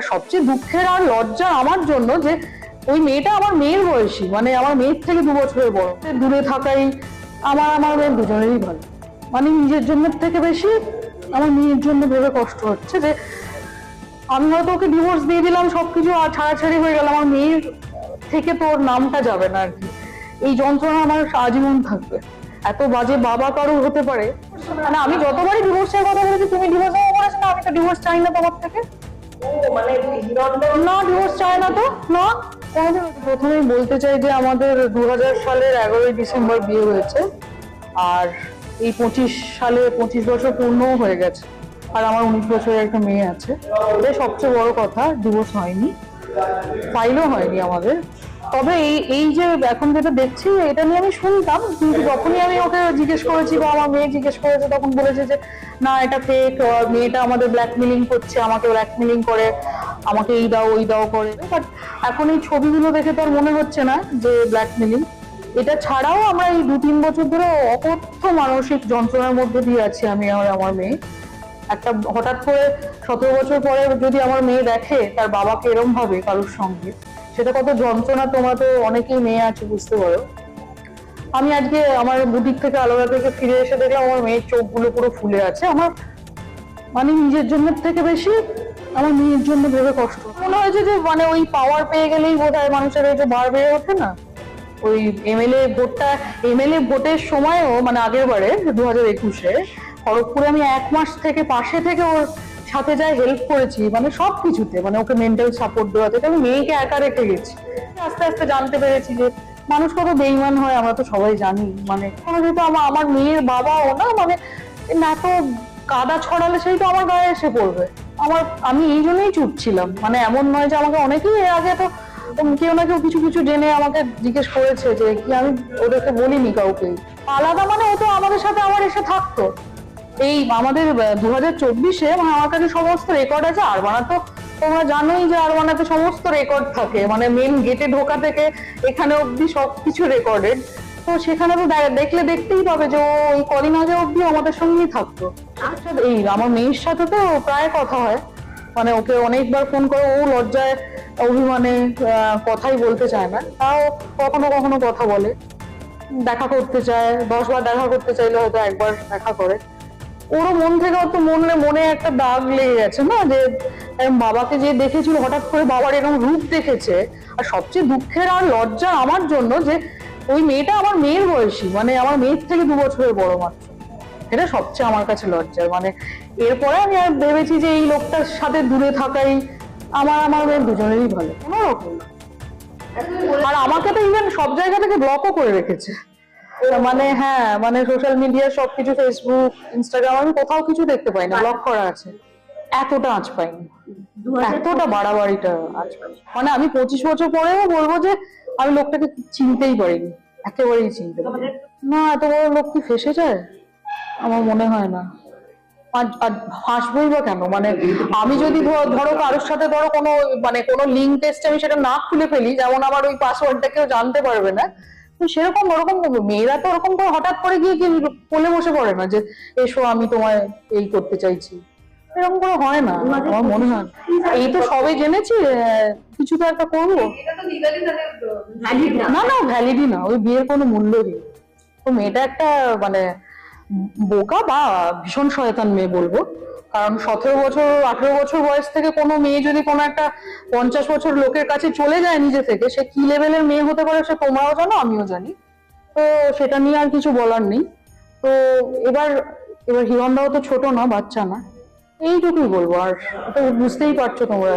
আর সবচেয়ে দুঃখের আর লজ্জা আমার জন্য যে ওই মেয়েটা আমার মেয়ের বয়সী, মানে আমার মেয়ের থেকে 2 বছরের বড়। দূরে থাকাই আমার মেয়ের দুজনেরই ভালো। মানে নিজের জন্য থেকে বেশি আমার মেয়ের জন্য ভেবে কষ্ট হচ্ছে যে আমি হয়তো ওকে ডিভোর্স দিয়ে দিলাম, সবকিছু ছাড়াছাড়ি হয়ে গেল, আমার মেয়ের থেকে তোর নামটা যাবে না আর কি। এই যন্ত্রণা আমার আজীবন থাকবে। এত বাজে বাবা কারোর হতে পারে। মানে আমি যতবারই ডিভোর্সের কথা বলেছি, তুমি ডিভোর্স বলেছো না, আমি তো ডিভোর্স চাই না তোমার থেকে। মানে না, ডিভোর্স চাই না তো, না। প্রথমেই বলতে চাই যে আমাদের 2000 সালের 11ই ডিসেম্বর বিয়ে হয়েছে, আর এই 25 সালে 25 বছর পূর্ণও হয়ে গেছে, আর আমার 19 বছরের একটা মেয়ে আছে। এটাই সবচেয়ে বড় কথা, ডিভোর্স হয়নি, ফাইলও হয়নি আমাদের। তবে এই যে এখন যেটা দেখছি, এটা নিয়ে আমি শুনতাম, কিন্তু যখনই আমি ওকে জিজ্ঞেস করেছি বা আমার মেয়ে জিজ্ঞেস করেছে, তখন বলেছে যে না, এটা ফেক, মেয়েটা আমাদের ব্ল্যাকমেলিং করছে, আমাকে ব্ল্যাকমেলিং করে, আমাকে এই দাও ওই দাও করে। বাট এখন এই ছবিগুলো দেখে তো আর মনে হচ্ছে না যে ব্ল্যাকমেলিং। এটা ছাড়াও আমরা এই 2-3 বছর ধরে অকথ্য মানসিক যন্ত্রণার মধ্যে দিয়ে আছি আমি আর আমার মেয়ে। একটা হঠাৎ করে 17 বছর পরে যদি আমার মেয়ে দেখে তার বাবাকে এরম ভাবে কারোর সঙ্গে, সেটা কত যন্ত্রণা। তোমরা তো অনেকেই মেয়ে আছে, বুঝতে পারো। আমি আজকে আমার বুটিক থেকে আলাদা থেকে ফিরে এসে দেখলাম আমার মেয়ের চোখগুলো পুরো ফুলে আছে। আমার মানে নিজের জন্য থেকে বেশি আমার মেয়ের জন্য ভেবে কষ্ট মনে হয়েছে যে মানে ওই পাওয়ার পেয়ে গেলেই বোধহয় মানুষের এই যে বার বেড়ে ওঠে না। ওই এমএলএ ভোটের সময়ও, মানে আগের বারে 2021-এ খড়গপুরে আমি 1 মাস থেকে পাশে থেকে ওর সাথে যাই, হেল্প করেছি, মানে সবকিছুতে, মানে ওকে মেন্টাল সাপোর্ট দেওয়া থেকে আমি মেয়েকে একা রেখে গেছি। আস্তে আস্তে জানতে পেরেছি যে মানুষ কত বেইমান হয়, আমরা তো সবাই জানি। মানে যেহেতু আমার মেয়ের বাবাও না, মানে না তো কাদা ছড়ালে সেই তো আমার গায়ে এসে পড়বে। আমি এই জন্যই চুপ ছিলাম। মানে এমন নয় যে আমাকে অনেকেই এর আগে তো কেউ না কেউ কিছু কিছু জেনে আমাকে জিজ্ঞেস করেছে যে কি, আমি ওদেরকে বলিনি কাউকে আলাদা। মানে ও তো আমাদের সাথে আবার এসে থাকতো। এই আমাদের 2024-এ মানে আমার কাছে সমস্ত রেকর্ড আছে। আরবানা তো তোমরা জানোই যে আরবানাতে সমস্ত রেকর্ড থাকে, মানে মেন গেটে ঢোকা থেকে এখানে অব্দি সবকিছু রেকর্ডেড। তো সেখানে তো দেখতেই পাবে যে ও ওই কদিন আগে অব্দি আমাদের সঙ্গেই থাকতো। এই আমার মেয়ের সাথে তো প্রায় কথা হয়, মানে ওকে অনেকবার ফোন করে, ও লজ্জায় অভিমানে কথাই বলতে চায় না, তাও কখনো কখনো কথা বলে। দেখা করতে চায়, 10 বার দেখা করতে চাইলে হয়তো একবার দেখা করে। ওরও মন থেকে অত মনে একটা দাগ লেগে গেছে না, যে বাবাকে যে দেখেছিল, হঠাৎ করে বাবার এরকম রূপ দেখেছে। আর সবচেয়ে দুঃখের আর লজ্জা আমার জন্য যে ওই মেয়েটা আমার মেয়ের বয়সী, মানে আমার মেয়ের থেকে 2 বছরের বড় মাত্র। এটা সবচেয়ে আমার কাছে লজ্জার। মানে এরপরে আমি আর ভেবেছি যে এই লোকটার সাথে দূরে থাকাই আমার মেয়ের দুজনেরই ভালো, কোনো রকম। আর আমাকে তো ইভেন সব জায়গা থেকে ব্লকও করে রেখেছে। মানে হ্যাঁ, মানে সোশ্যাল মিডিয়া সবকিছু, ফেসবুক, ইনস্টাগ্রাম, আমি কোথাও কিছু দেখতে পাই না, ব্লক করা আছে। এতটা আঁচ পাইনি, এতটা বাড়াবাড়িটা আঁচ পাইনি। মানে আমি 25 বছর পরেও বলবো যে আমি লোকটাকে চিনতেই পারিনি, একেবারেই চিনতে পারিনি। না, এত বড় লোক কি ফেসে যায়? আমার মনে হয় না। আর হাসবোই বা কেন? মানে আমি যদি ধরো কারোর সাথে ধরো কোনো লিঙ্ক টেস্ট আমি সেটা না খুলে ফেলি, যেমন আমার ওই পাসওয়ার্ডটা কেউ জানতে পারবে না, সেরকম ওরকম মেয়েরা তো ওরকম করে হঠাৎ করে গিয়ে কি বলে বসে পড়ে না যে এসো আমি তোমায় এই করতে চাইছি, এরকম করে হয় না আমার মনে হয়। এই তো সবে জেনেছি, কিছু তো একটা করবো। না না, ভ্যালিডই না, ওই বিয়ের কোনো মূল্য নেই। তো মেয়েটা একটা মানে বোকা বা ভীষণ শয়তান মেয়ে বলবো। কারণ 17 বছর 18 বছর বয়স থেকে কোনো মেয়ে যদি কোনো একটা 50 বছর লোকের কাছে চলে যায় নিজে থেকে, সে কি লেভেলের মেয়ে হতে পারে সে তোমরাও জানো, আমিও জানি। তো সেটা নিয়ে আর কিছু বলার নেই। তো এবার হিরণদাও তো ছোট না, বাচ্চা না, এইটুকুই বলবো। আর তো বুঝতেই পারছো তোমরা।